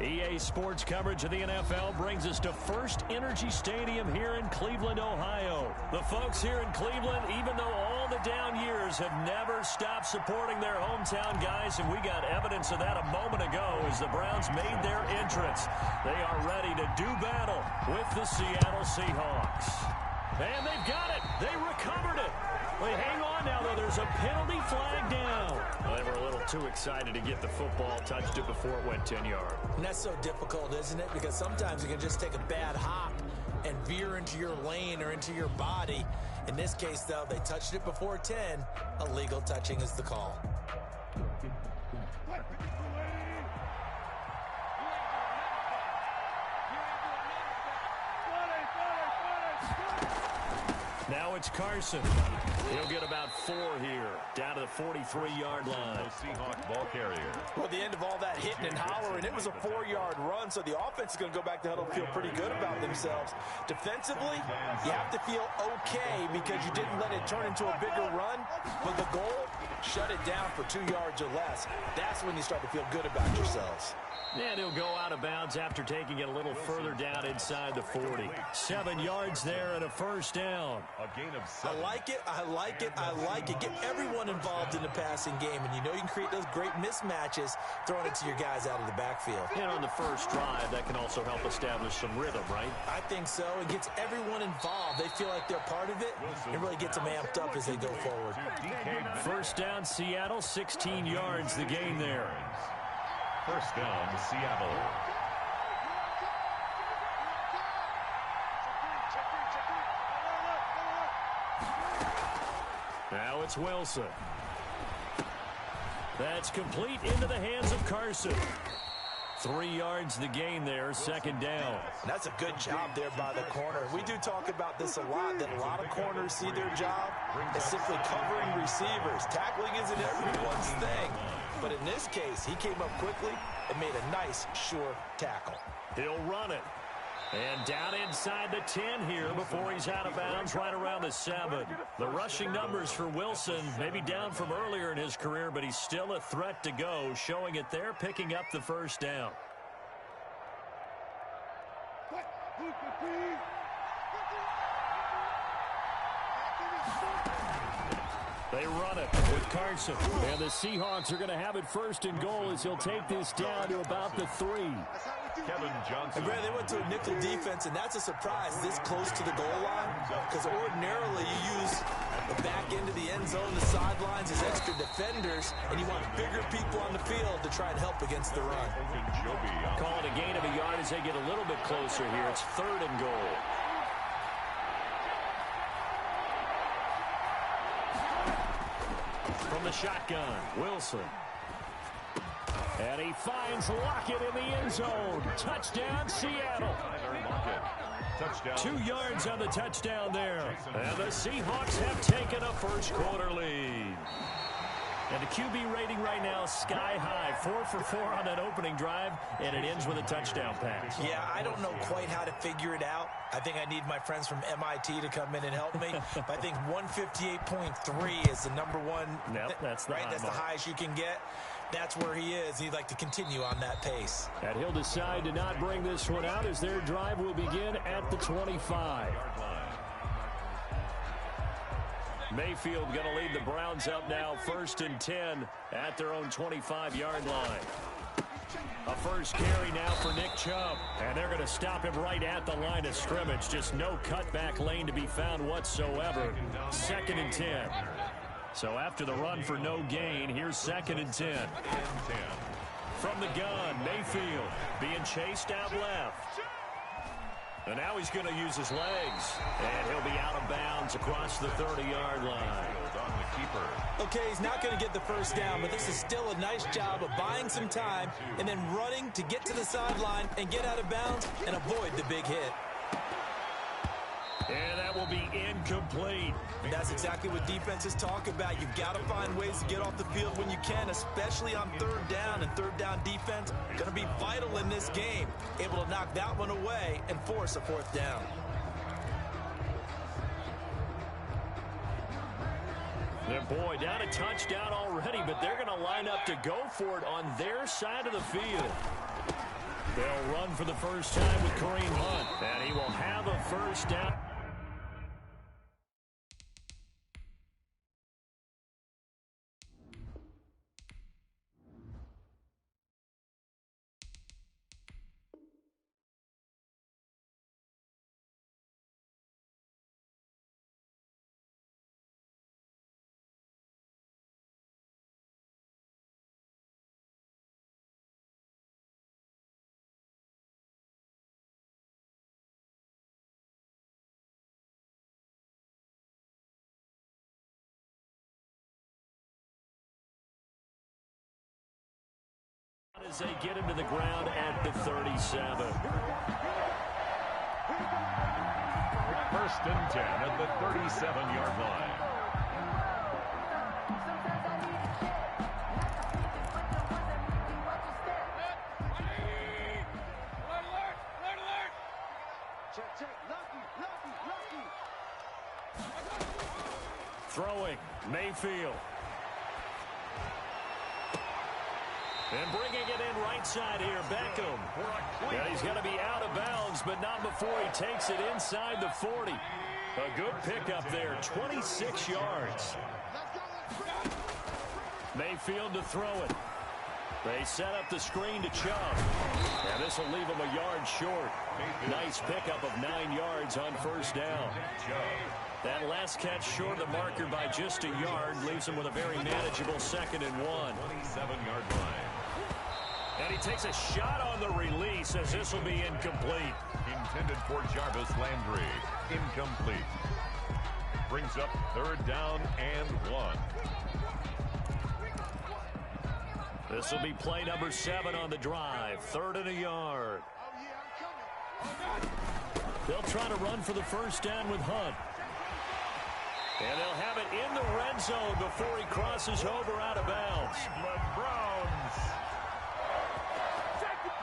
EA Sports coverage of the NFL brings us to First Energy Stadium here in Cleveland, Ohio. The folks here in Cleveland, even though all the down years, have never stopped supporting their hometown guys, and we got evidence of that a moment ago as the Browns made their entrance. They are ready to do battle with the Seattle Seahawks. And they've got it. They recovered it. They hang on now, though. There's a penalty flag down. Well, they were a little too excited to get the football, touched it before it went 10 yards. And that's so difficult, isn't it? Because sometimes you can just take a bad hop and veer into your lane or into your body. In this case, though, they touched it before 10. Illegal touching is the call. Now it's Carson. He'll get about 4 here, down to the 43-yard line. Seahawk ball carrier. Well, at the end of all that hitting and hollering, it was a 4-yard run, so the offense is going to go back to huddle and feel pretty good about themselves. Defensively, you have to feel okay because you didn't let it turn into a bigger run, but the goal, shut it down for 2 yards or less. That's when you start to feel good about yourselves. And he'll go out of bounds after taking it a little further down inside the 40. 7 yards there and a first down. A gain of 7. I like it. I like it. I like it. Get everyone involved in the passing game, and you know you can create those great mismatches throwing it to your guys out of the backfield. And on the first drive, that can also help establish some rhythm, right? I think so. It gets everyone involved. They feel like they're part of it. It really gets them amped up as they go forward. First down, Seattle, 16 yards the gain there. First down, Seattle. Now it's Wilson. That's complete into the hands of Carson. 3 yards the gain there, second down. And that's a good job there by the corner. We do talk about this a lot, that a lot of corners see their job as simply covering receivers. Tackling isn't everyone's thing. But in this case, he came up quickly and made a nice, sure tackle. He'll run it. And down inside the 10 here before he's out of bounds, right around the 7. The rushing numbers for Wilson, maybe down from earlier in his career, but he's still a threat to go, showing it there, picking up the first down. They run it with Carson. And the Seahawks are going to have it first and goal as he'll take this down to about the 3. Kevin Johnson. And Brad, they went to a nickel defense, and that's a surprise this close to the goal line, because ordinarily you use the back end of the end zone, the sidelines as extra defenders, and you want bigger people on the field to try and help against the run. Call it a gain of a yard as they get a little bit closer here. It's 3rd and goal. From the shotgun, Wilson. And he finds Lockett in the end zone. Touchdown, Seattle. Touchdown. 2 yards on the touchdown there. And the Seahawks have taken a first quarter lead. And the QB rating right now, sky high. 4 for 4 on that opening drive, and it ends with a touchdown pass. Yeah, I don't know quite how to figure it out. I think I need my friends from MIT to come in and help me. But I think 158.3 is the number one. Yep, that's the right. That's the highest you can get. That's where he is. He'd like to continue on that pace. And he'll decide to not bring this one out as their drive will begin at the 25. Mayfield going to lead the Browns up now, 1st and 10 at their own 25-yard line. A first carry now for Nick Chubb. And they're going to stop him right at the line of scrimmage. Just no cutback lane to be found whatsoever. 2nd and 10. So after the run for no gain, here's 2nd and 10. From the gun, Mayfield being chased out left. And now he's going to use his legs. And he'll be out of bounds across the 30-yard line. Okay, he's not going to get the first down, but this is still a nice job of buying some time and then running to get to the sideline and get out of bounds and avoid the big hit. And that will be incomplete. And that's exactly what defenses talk about. You've got to find ways to get off the field when you can, especially on 3rd down. And 3rd down defense going to be vital in this game. Able to knock that one away and force a 4th down. And boy, down a touchdown already, but they're going to line up to go for it on their side of the field. They'll run for the first time with Kareem Hunt, and he will have a first down. As they get him to the ground at the 37. First and 10 at the 37-yard line. Throwing, Mayfield. And bringing it in right side here, Beckham. Yeah, he's going to be out of bounds, but not before he takes it inside the 40. A good pickup there, 26 yards. Mayfield to throw it. They set up the screen to Chubb. And this will leave him a yard short. Nice pickup of 9 yards on first down. That last catch short of the marker by just a yard leaves him with a very manageable 2nd and 1. 27-yard line. And he takes a shot on the release as this will be incomplete. Intended for Jarvis Landry. Incomplete. Brings up 3rd down and 1. This will be play number 7 on the drive. 3rd and a yard. They'll try to run for the first down with Hunt. And they'll have it in the red zone before he crosses over out of bounds. Browns.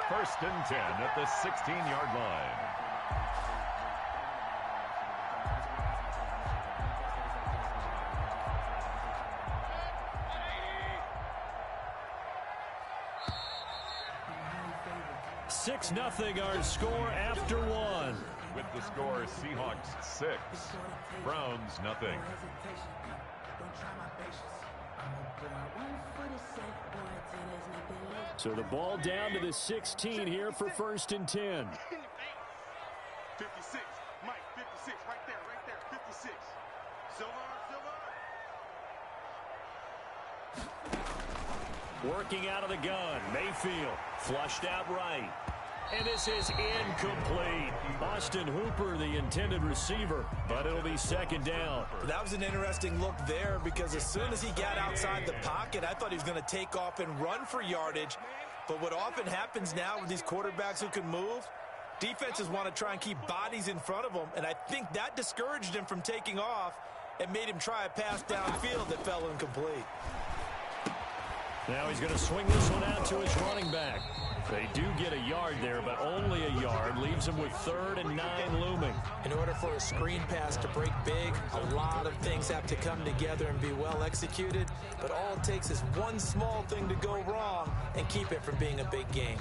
First and 10 at the 16-yard line. Six nothing our score after 1. With the score, Seahawks 6, Browns nothing. So the ball down to the 16 here for first and 10. 56, Mike, 56, right there, 56. Silver. Working out of the gun, Mayfield, flushed out right. And this is incomplete. Austin Hooper, the intended receiver, but it'll be 2nd down. That was an interesting look there because as soon as he got outside the pocket, I thought he was going to take off and run for yardage. But what often happens now with these quarterbacks who can move, defenses want to try and keep bodies in front of them, and I think that discouraged him from taking off and made him try a pass downfield that fell incomplete. Now he's going to swing this one out to his running back. They do get a yard there, but only a yard. Leaves him with 3rd and 9 looming. In order for a screen pass to break big, a lot of things have to come together and be well executed. But all it takes is one small thing to go wrong and keep it from being a big game.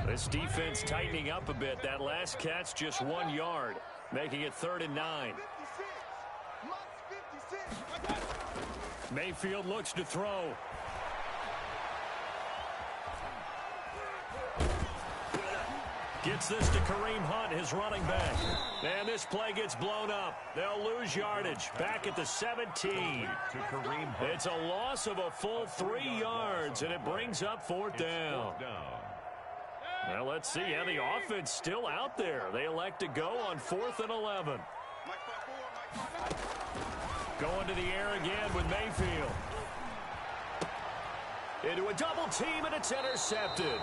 This defense tightening up a bit. That last catch just 1 yard, making it 3rd and 9. Mayfield looks to throw. Gets this to Kareem Hunt, his running back. And this play gets blown up. They'll lose yardage. Back at the 17. To Kareem Hunt. It's a loss of a full 3 yards, and it brings up 4th down. Well, let's see. Yeah, the offense still out there. They elect to go on 4th and 11. Going to the air again with Mayfield. Into a double team, and it's intercepted.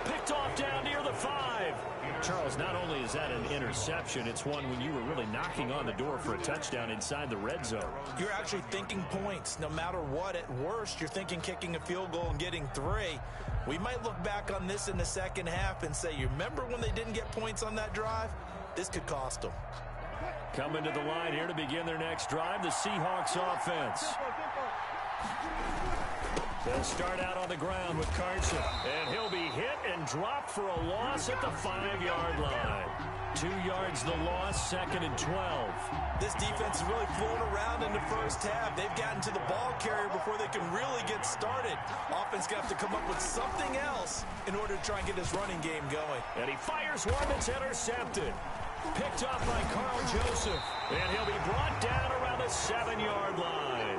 Picked off down near the 5. Charles, not only is that an interception, it's one when you were really knocking on the door for a touchdown inside the red zone. You're actually thinking points. No matter what, at worst, you're thinking kicking a field goal and getting 3. We might look back on this in the second half and say, you remember when they didn't get points on that drive? This could cost them. Coming to the line here to begin their next drive, the Seahawks offense. They'll start out on the ground with Carson. And he'll be hit and dropped for a loss at the 5-yard line. 2 yards the loss, 2nd and 12. This defense is really flown around in the first half. They've gotten to the ball carrier before they can really get started. Offense going to have to come up with something else in order to try and get this running game going. And he fires one that's intercepted. Picked up by Carl Joseph. And he'll be brought down around the 7-yard line.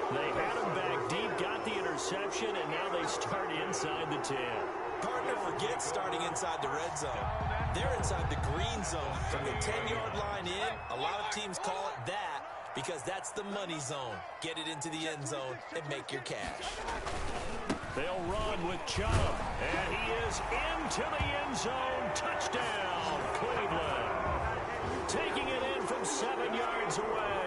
They had him back deep, got the interception, and now they start inside the 10. Hard to forget starting inside the red zone. They're inside the green zone. From the 10-yard line in, a lot of teams call it that because that's the money zone. Get it into the end zone and make your cash. They'll run with Chubb, and he is into the end zone. Touchdown, Cleveland. Taking it in from 7 yards away.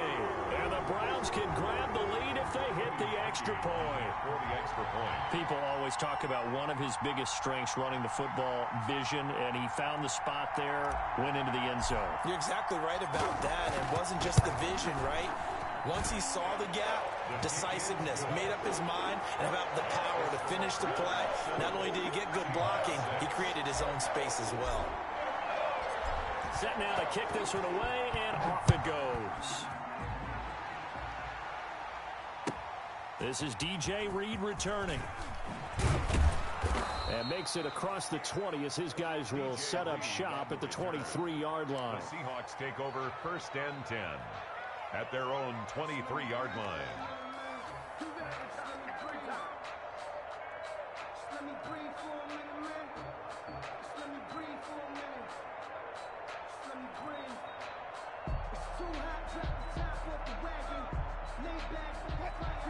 And the Browns can grab the lead if they hit the extra point. For the extra point. People always talk about one of his biggest strengths running the football, vision, and he found the spot there, went into the end zone. You're exactly right about that. It wasn't just the vision, right? Once he saw the gap, decisiveness, made up his mind, and about the power to finish the play. Not only did he get good blocking, he created his own space as well. Set now to kick this one away, and off it goes. This is DJ Reed returning. And makes it across the 20 as his guys will set up shop at the 23-yard line. The Seahawks take over 1st and 10 at their own 23-yard line.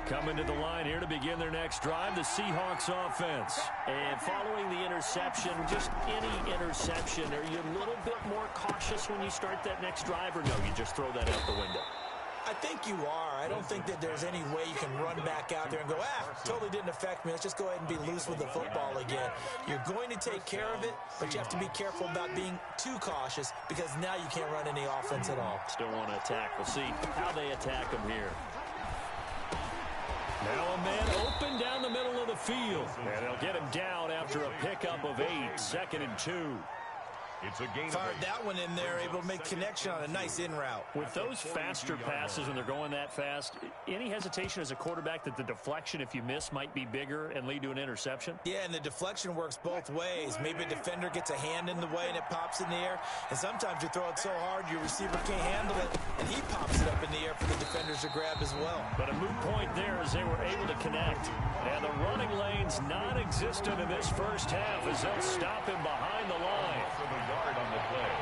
Coming to the line here to begin their next drive, the Seahawks offense. And following the interception, just any interception, are you a little bit more cautious when you start that next drive, or no, you just throw that out the window? I think you are. I don't think that there's any way you can run back out there and go, totally didn't affect me. Let's just go ahead and be loose with the football again. You're going to take care of it, but you have to be careful about being too cautious because now you can't run any offense at all. Still want to attack. We'll see how they attack them here. Now a man open down the middle of the field. And they'll get him down after a pickup of 8, 2nd and 2. It's a gain. Fired that one in there, able to make connection on a nice in route. With those faster passes when they're going that fast, any hesitation as a quarterback that the deflection, if you miss, might be bigger and lead to an interception? Yeah, and the deflection works both ways. Maybe a defender gets a hand in the way and it pops in the air. And sometimes you throw it so hard your receiver can't handle it, and he pops it up in the air for the defenders to grab as well. But a moot point there as they were able to connect. And the running lane's non-existent in this first half as they'll stop him behind the line. Yard on the play.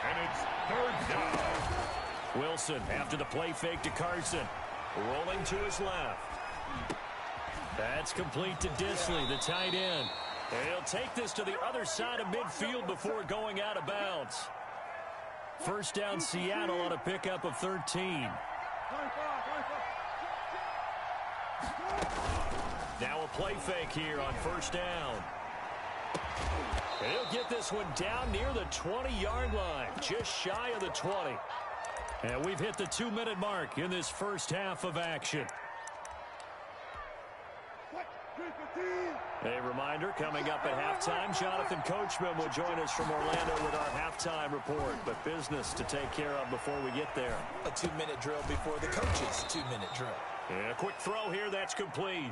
And it's 3rd down. Wilson after the play fake to Carson. Rolling to his left. That's complete to Disley, the tight end. And he'll take this to the other side of midfield before going out of bounds. First down Seattle on a pickup of 13. Now a play fake here on 1st down. And he'll get this one down near the 20-yard line, just shy of the 20. And we've hit the 2-minute mark in this first half of action. A reminder, coming up at halftime, Jonathan Coachman will join us from Orlando with our halftime report. But business to take care of before we get there. A 2-minute drill before the coach's 2-minute drill. And a quick throw here, that's complete.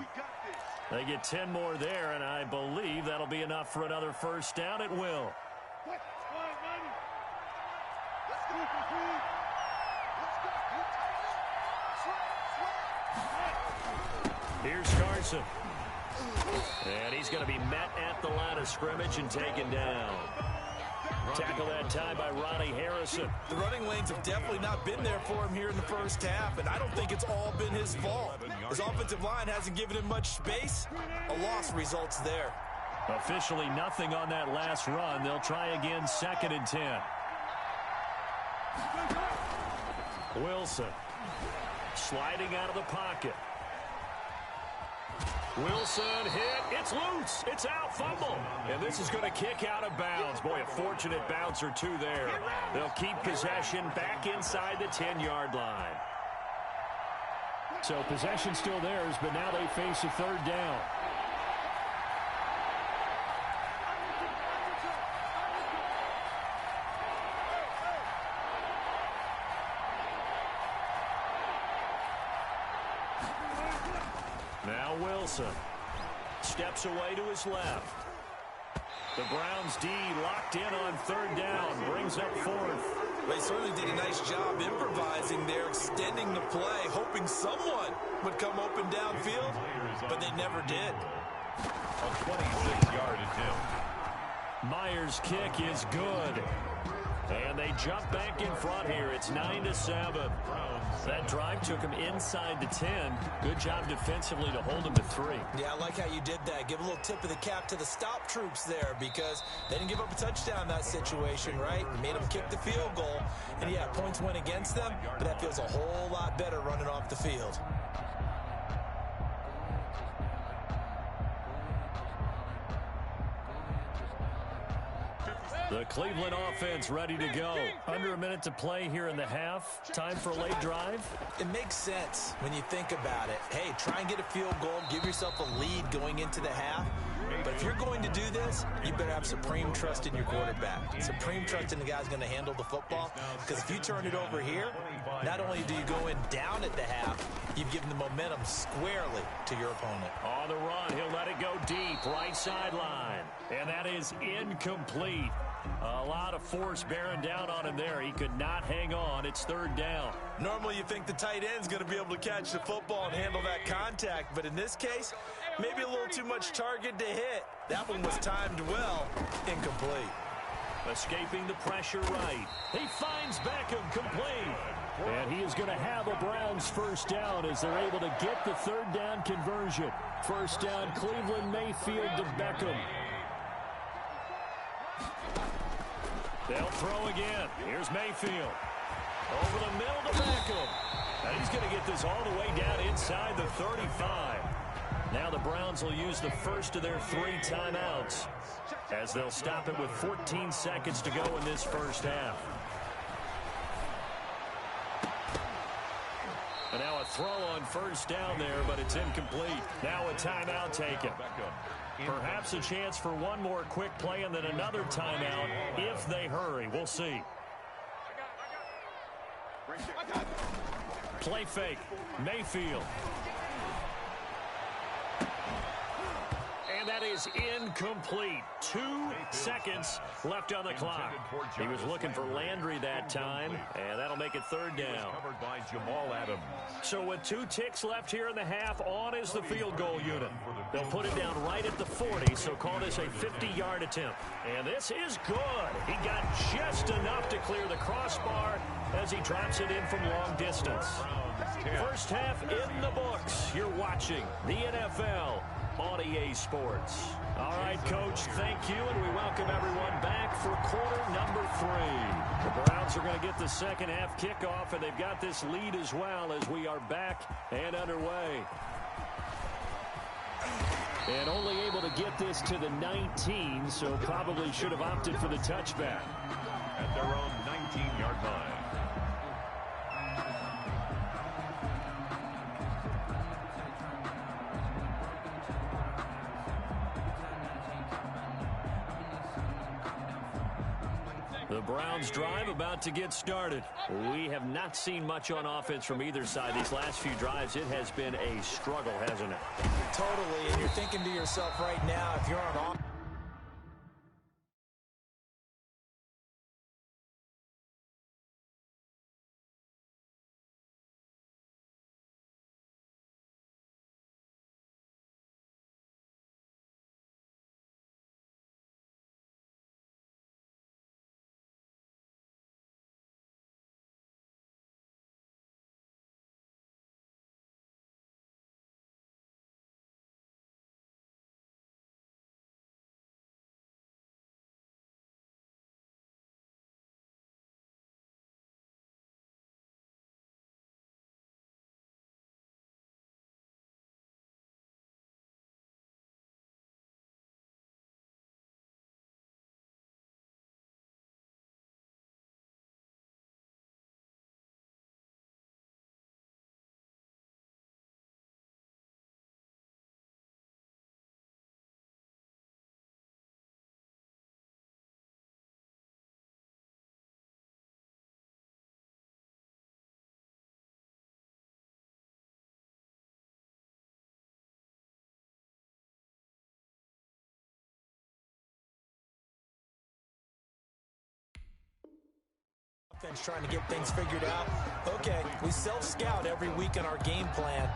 They get 10 more there, and I believe that'll be enough for another first down. It will. Here's Carson. And he's going to be met at the line of scrimmage and taken down. Tackle that time by Ronnie Harrison. The running lanes have definitely not been there for him here in the first half, and I don't think it's all been his fault. His offensive line hasn't given him much space. A loss results there. Officially nothing on that last run. They'll try again, 2nd and 10. Wilson sliding out of the pocket. Wilson hit. It's loose. It's out. Fumble. And this is going to kick out of bounds. Boy, a fortunate bounce or two there. They'll keep possession back inside the 10-yard line. So possession still theirs, but now they face a third down. Now Wilson steps away to his left. The Browns D locked in on third down, brings up fourth. They certainly did a nice job improvising there, extending the play, hoping someone would come open downfield, but they never did. A 26-yard attempt. Myers' kick is good. And they jump back in front here. It's 9-7. That drive took him inside the 10. Good job defensively to hold him to 3. Yeah, I like how you did that. Give a little tip of the cap to the stop troops there because they didn't give up a touchdown in that situation, right? You made them kick the field goal. And, yeah, points went against them, but that feels a whole lot better running off the field. The Cleveland offense ready to go. Under a minute to play here in the half. Time for a late drive. It makes sense when you think about it. Hey, try and get a field goal. Give yourself a lead going into the half. But if you're going to do this, you better have supreme trust in your quarterback. Supreme trust in the guy's going to handle the football. Because if you turn it over here, not only do you go in down at the half, you've given the momentum squarely to your opponent. On the run, he'll let it go deep, right sideline. And that is incomplete. A lot of force bearing down on him there. He could not hang on. It's third down. Normally you think the tight end's going to be able to catch the football and handle that contact. But in this case, maybe a little too much target to hit. That one was timed well. Incomplete. Escaping the pressure right. He finds Beckham complete. And he is going to have a Browns first down as they're able to get the third down conversion. First down, Cleveland, Mayfield to Beckham. They'll throw again. Here's Mayfield. Over the middle to Beckham. And he's going to get this all the way down inside the 35. Now the Browns will use the first of their 3 timeouts as they'll stop it with 14 seconds to go in this first half. And now a throw on first down there, but it's incomplete. Now a timeout taken. Perhaps a chance for one more quick play and then another timeout if they hurry. We'll see. Play fake. Mayfield. And that is incomplete. 2 seconds left on the clock. He was looking for Landry that time, and that'll make it third down. Covered by Jamal Adams. So with 2 ticks left here in the half, on is the field goal unit. They'll put it down right at the 40, so call this a 50-yard attempt. And this is good. He got just enough to clear the crossbar as he drops it in from long distance. First half in the books. You're watching the NFL on EA Sports. All right, Coach, thank you, and we welcome everyone back for quarter number 3. The Browns are going to get the second half kickoff, and they've got this lead as well as we are back and underway. And only able to get this to the 19, so probably should have opted for the touchback. At their own 19-yard line. The Browns drive about to get started. We have not seen much on offense from either side. These last few drives, it has been a struggle, hasn't it? Totally, and you're thinking to yourself right now, if you're on offense, Trying to get things figured out. Okay, we self-scout every week in our game plan.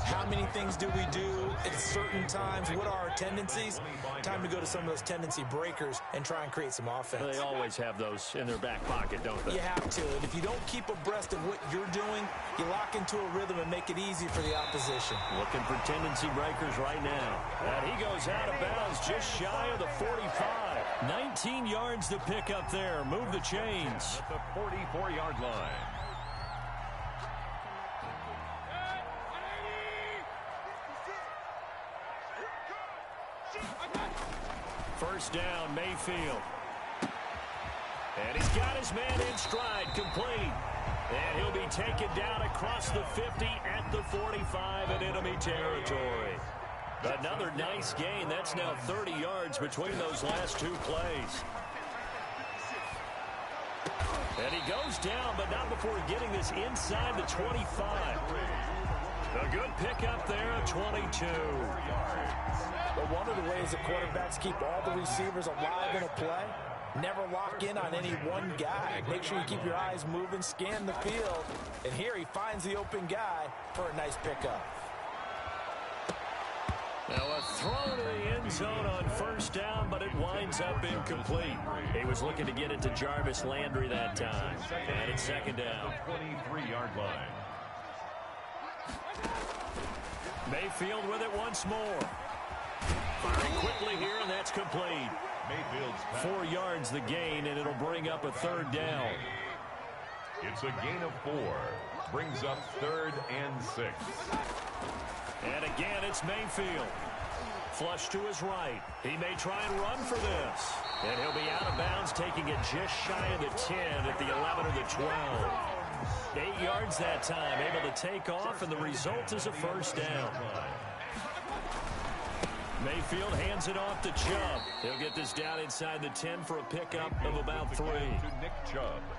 How many things do we do at certain times? What are our tendencies? Time to go to some of those tendency breakers and try and create some offense. They always have those in their back pocket, don't they? You have to. And if you don't keep abreast of what you're doing, you lock into a rhythm and make it easy for the opposition. Looking for tendency breakers right now. And he goes out of bounds just shy of the 45. 19 yards to pick up there. Move the chains. At the 44-yard line. First down, Mayfield. And he's got his man in stride, complete. And he'll be taken down across the 50 at the 45 in enemy territory. Another nice gain. That's now 30 yards between those last two plays. And he goes down, but not before getting this inside the 25. A good pickup there at 22. But one of the ways that quarterbacks keep all the receivers alive in a play, never lock in on any one guy. Make sure you keep your eyes moving, scan the field. And here he finds the open guy for a nice pickup. Now a throw to the end zone on first down, but it winds up incomplete. He was looking to get it to Jarvis Landry that time. And it's second down. 23-yard line. Mayfield with it once more. Firing quickly here, and that's complete. Mayfield's pass. 4 yards the gain, and it'll bring up a third down. It's a gain of 4. Brings up 3rd and 6. And again, it's Mayfield. Flush to his right. He may try and run for this. And he'll be out of bounds, taking it just shy of the 10 at the 11 or the 12. 8 yards that time, able to take off, and the result is a first down. Mayfield hands it off to Chubb. He'll get this down inside the 10 for a pickup of about 3.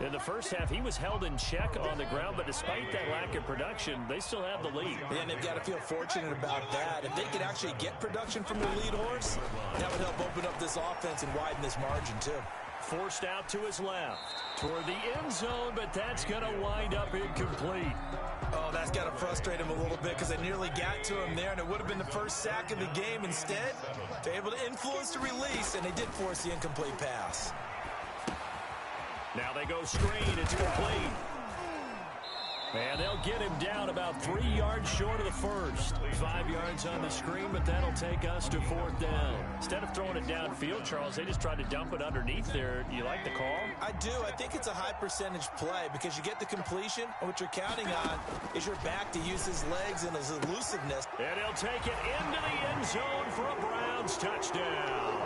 In the first half, he was held in check on the ground, but despite that lack of production, they still have the lead. And they've got to feel fortunate about that. If they could actually get production from their lead horse, that would help open up this offense and widen this margin, too. Forced out to his left toward the end zone, but that's going to wind up incomplete. Oh, that's got to frustrate him a little bit because they nearly got to him there, and it would have been the first sack of the game. Instead, they're able to influence the release, and they did force the incomplete pass. Now they go screen. It's complete. And they'll get him down about 3 yards short of the first. 5 yards on the screen, but that'll take us to fourth down. Instead of throwing it downfield, Charles, they just tried to dump it underneath there. You like the call? I do. I think it's a high percentage play because you get the completion, and what you're counting on is your back to use his legs and his elusiveness. And he'll take it into the end zone for a Browns touchdown.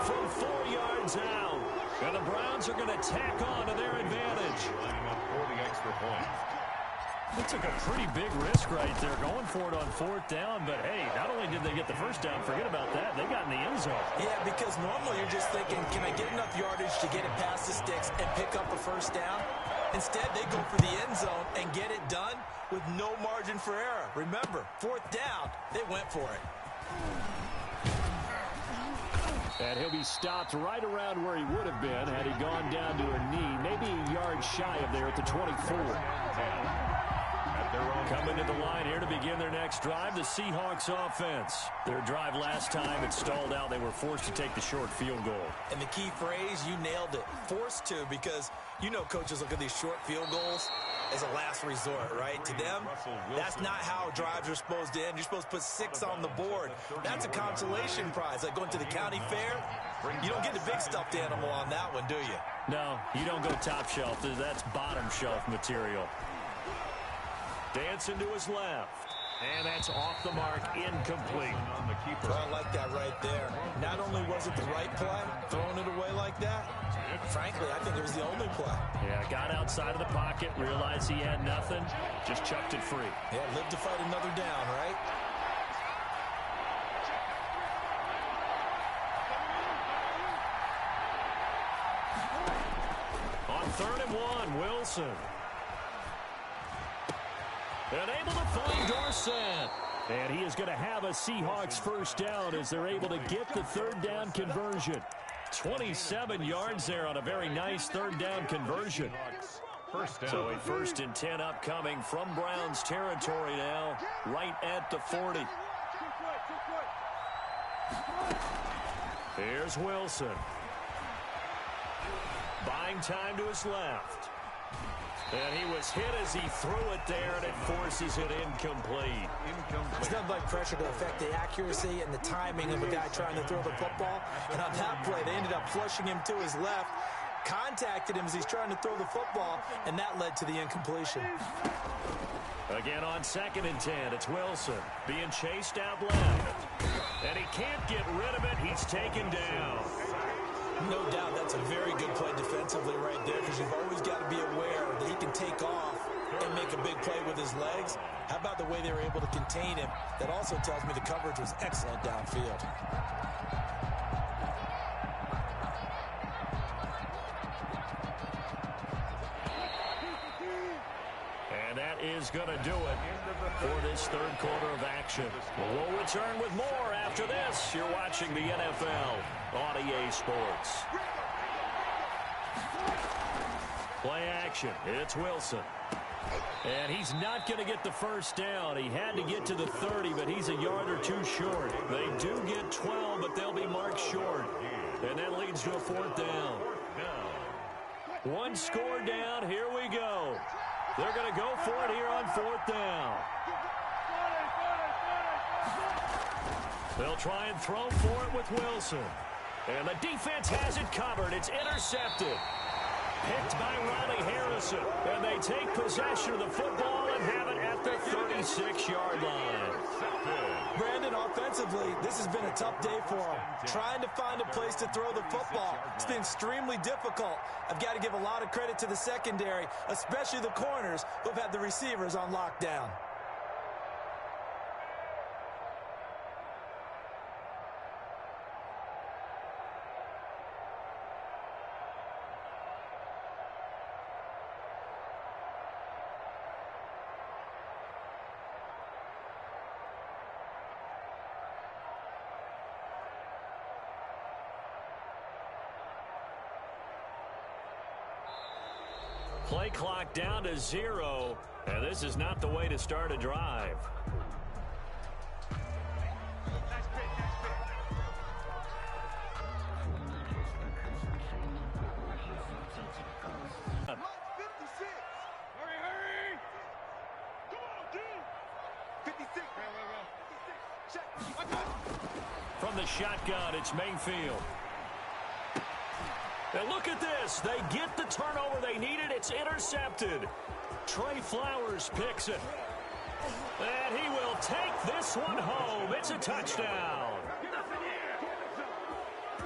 From 4 yards out. And the Browns are going to tack on to their advantage. Lining up for the extra point. They took a pretty big risk right there, going for it on fourth down. But, hey, not only did they get the first down, forget about that, they got in the end zone. Yeah, because normally you're just thinking, can I get enough yardage to get it past the sticks and pick up a first down? Instead, they go for the end zone and get it done with no margin for error. Remember, fourth down, they went for it. And he'll be stopped right around where he would have been had he gone down to a knee, maybe a yard shy of there at the 24. Coming to the line here to begin their next drive, the Seahawks offense. Their drive last time, it stalled out. They were forced to take the short field goal. And the key phrase, you nailed it, forced to, because you know coaches look at these short field goals as a last resort, right? To them, that's not how drives are supposed to end. You're supposed to put 6 on the board. That's a consolation prize. Like going to the county fair, you don't get the big stuffed animal on that one, do you? No, you don't go top shelf. That's bottom shelf material. Dancing to his left. And that's off the mark, incomplete. I like that right there. Not only was it the right play, throwing it away like that, frankly, I think it was the only play. Yeah, got outside of the pocket, realized he had nothing, just chucked it free. Yeah, live to fight another down, right? On 3rd and 1, Wilson. And able to find Dorsett. And he is going to have a Seahawks first down as they're able to get the 3rd down conversion. 27 yards there on a very nice third down conversion. First down. So a 1st and 10 upcoming from Browns territory now, right at the 40. Here's Wilson. Buying time to his left. And he was hit as he threw it there, and it forces it incomplete. It's nothing like pressure to affect the accuracy and the timing of a guy trying to throw the football. And on that play, they ended up flushing him to his left, contacted him as he's trying to throw the football, and that led to the incompletion. Again on 2nd and 10, it's Wilson being chased out left. And he can't get rid of it. He's taken down. No doubt that's a very good play defensively right there, because you've always got to be aware that he can take off and make a big play with his legs. How about the way they were able to contain him? That also tells me the coverage was excellent downfield. And that is going to do it for this third quarter of action. We'll return with more after this. You're watching the NFL on EA Sports. Play action. It's Wilson. And he's not going to get the first down. He had to get to the 30, but he's a yard or two short. They do get 12, but they'll be marked short. And that leads to a 4th down. One score down. Here we go. They're going to go for it here on 4th down. They'll try and throw for it with Wilson. And the defense has it covered. It's intercepted. Picked by Riley Harrison. And they take possession of the football and have it at the 36-yard line. Brandon, offensively, this has been a tough day for him. Trying to find a place to throw the football. It's been extremely difficult. I've got to give a lot of credit to the secondary, especially the corners who have had the receivers on lockdown. Play clock down to 0, and this is not the way to start a drive. Hurry! Come on, dude! 56. Check. From the shotgun, it's Mayfield. And look at this. They get the turnover they needed. It's intercepted. Trey Flowers picks it. And he will take this one home. It's a touchdown.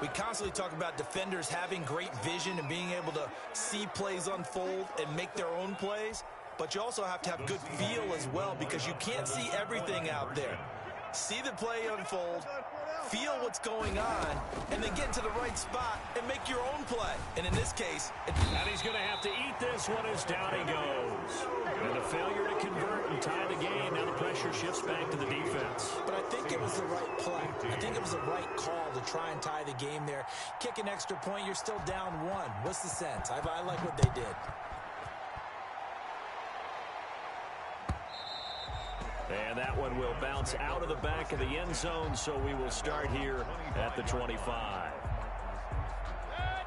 We constantly talk about defenders having great vision and being able to see plays unfold and make their own plays. But you also have to have good feel as well, because you can't see everything out there. See the play unfold, feel what's going on, and then get into the right spot and make your own play. And in this case, and he's going to have to eat this one as down he goes. And a failure to convert and tie the game. Now the pressure shifts back to the defense. But I think it was the right play. I think it was the right call to try and tie the game there. Kick an extra point, you're still down 1. What's the sense? I like what they did. And that one will bounce out of the back of the end zone, so we will start here at the 25.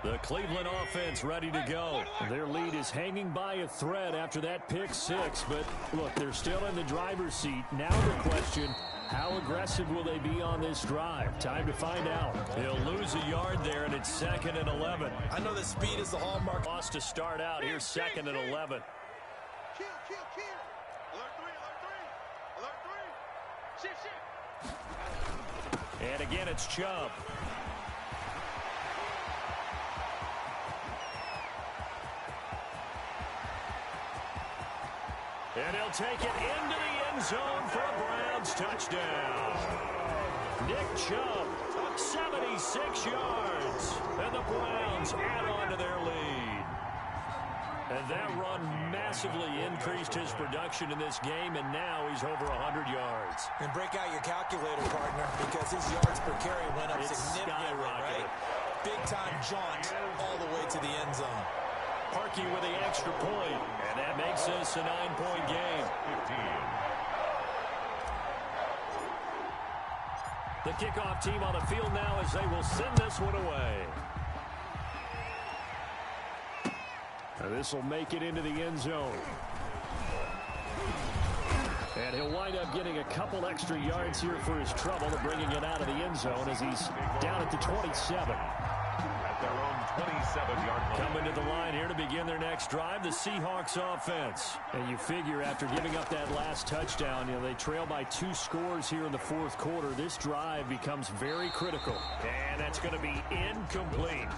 The Cleveland offense ready to go. Their lead is hanging by a thread after that pick 6, but look, they're still in the driver's seat. Now the question, how aggressive will they be on this drive? Time to find out. They'll lose a yard there, and it's 2nd and 11. I know that speed is the hallmark. Lost to start out. Here's 2nd and 11. Kill. Alert 3. Shift. And again, it's Chubb. And he'll take it into the end zone for a Browns touchdown. Nick Chubb, 76 yards. And the Browns add on to their lead. And that run massively increased his production in this game, and now he's over 100 yards. And break out your calculator, partner, because his yards per carry went up significantly, right? big-time jaunt all the way to the end zone. Parkey with the extra point, and that makes this a 9-point game. 15. The kickoff team on the field now as they will send this one away. This will make it into the end zone. And he'll wind up getting a couple extra yards here for his trouble of bringing it out of the end zone as he's down at the 27. At their own 27-yard line. Coming to the line here to begin their next drive, the Seahawks offense. And you figure after giving up that last touchdown, they trail by 2 scores here in the fourth quarter. This drive becomes very critical. And that's going to be incomplete.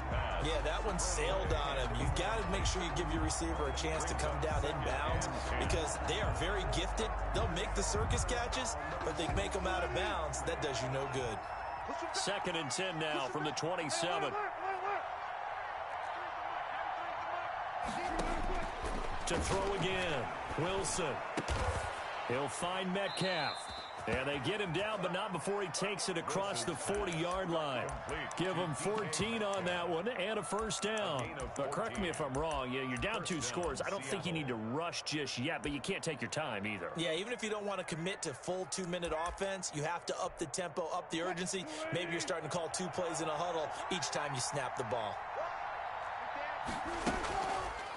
Yeah, that one sailed on him. You've got to make sure you give your receiver a chance to come down inbounds because they are very gifted. They'll make the circus catches, but they make them out of bounds. That does you no good. 2nd and 10 now from the 27. To throw again. Wilson. He'll find Metcalf. And they get him down, but not before he takes it across the 40-yard line. Give him 14 on that one and a first down. But correct me if I'm wrong. You're down 2 scores. I don't think you need to rush just yet, but you can't take your time either. Yeah, even if you don't want to commit to full 2-minute offense, you have to up the tempo, up the urgency. Maybe you're starting to call 2 plays in a huddle each time you snap the ball.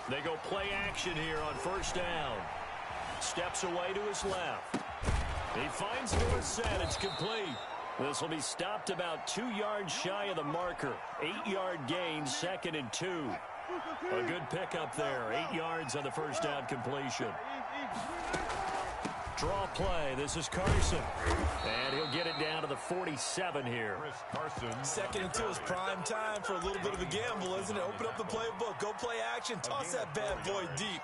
They go play action here on first down. Steps away to his left. He finds Dorsett. It's complete. This will be stopped about 2 yards shy of the marker. 8-yard gain, 2nd and 2. A good pickup there. 8 yards on the first down completion. Draw play. This is Carson. And he'll get it down to the 47 here. Carson. 2nd and 2 is prime time for a little bit of a gamble, isn't it? Open up the playbook. Go play action. Toss that bad boy deep.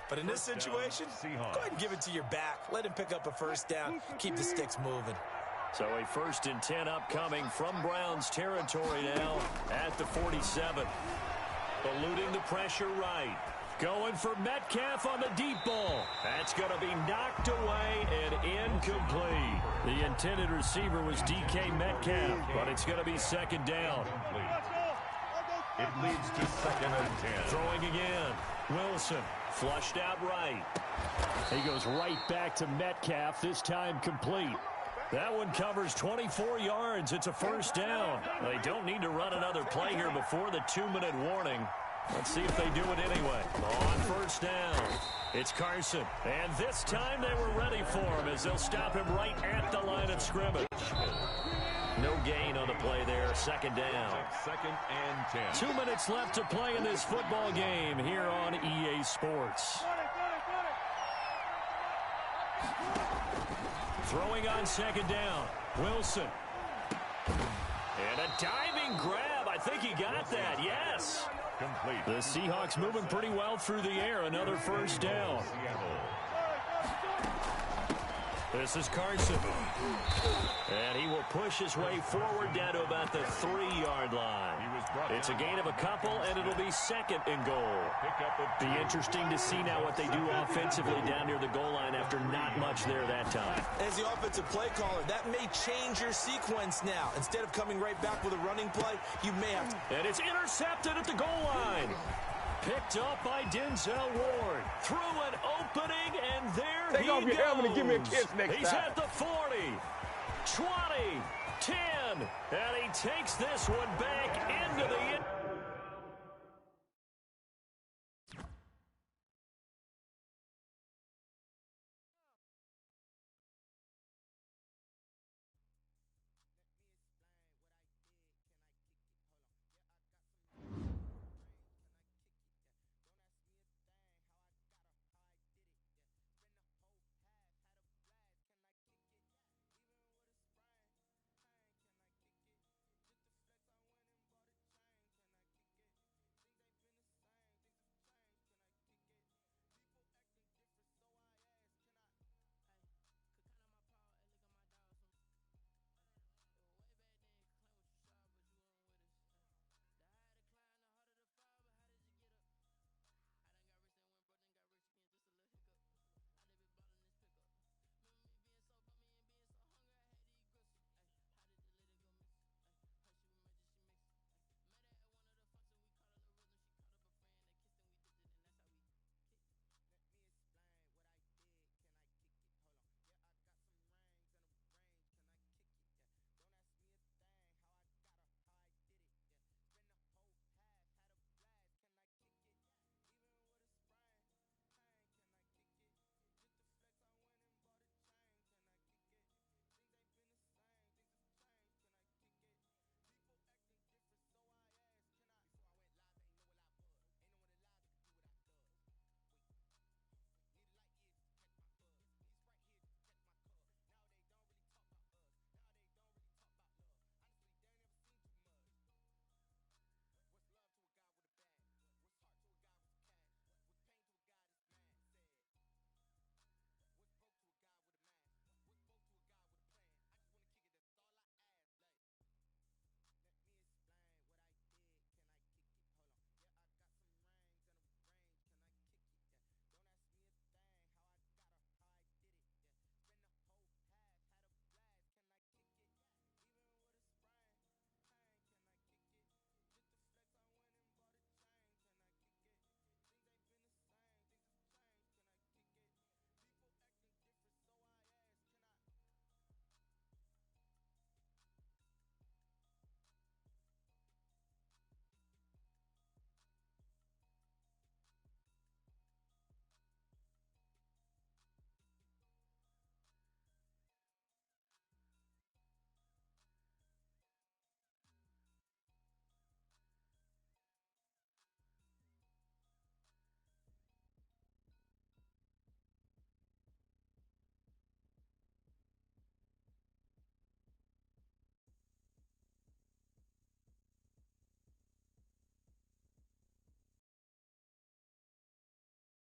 But in this situation, go ahead and give it to your back. Let him pick up a first down. Keep the sticks moving. So a 1st and 10 upcoming from Browns territory now at the 47. Eluding the pressure right. Going for Metcalf on the deep ball. That's going to be knocked away and incomplete. The intended receiver was DK Metcalf, but it's going to be 2nd down. It leads to 2nd and 10. Throwing again. Wilson flushed out right. He goes right back to Metcalf, this time complete. That one covers 24 yards. It's a first down. They don't need to run another play here before the 2-minute warning. Let's see if they do it anyway. On first down, it's Carson. And this time they were ready for him as they'll stop him right at the line of scrimmage. No gain on the play there. 2nd down. 2nd and 10. 2 minutes left to play in this football game here on EA Sports. Throwing on 2nd down. Wilson. And a diving grab. I think he got that. Yes. Complete. The Seahawks moving pretty well through the air. Another first down. This is Carson. And he will push his way forward down to about the 3-yard line. It's a gain of a couple, and it'll be 2nd and goal. Be interesting to see now what they do offensively down near the goal line after not much there that time. As the offensive play caller, that may change your sequence now. Instead of coming right back with a running play, you may have to. And it's intercepted at the goal line. Picked up by Denzel Ward. Through an opening, and there Take he off your goes. helmet and give me a kiss next He's time. at the 40, 20, 10, and he takes this one back into the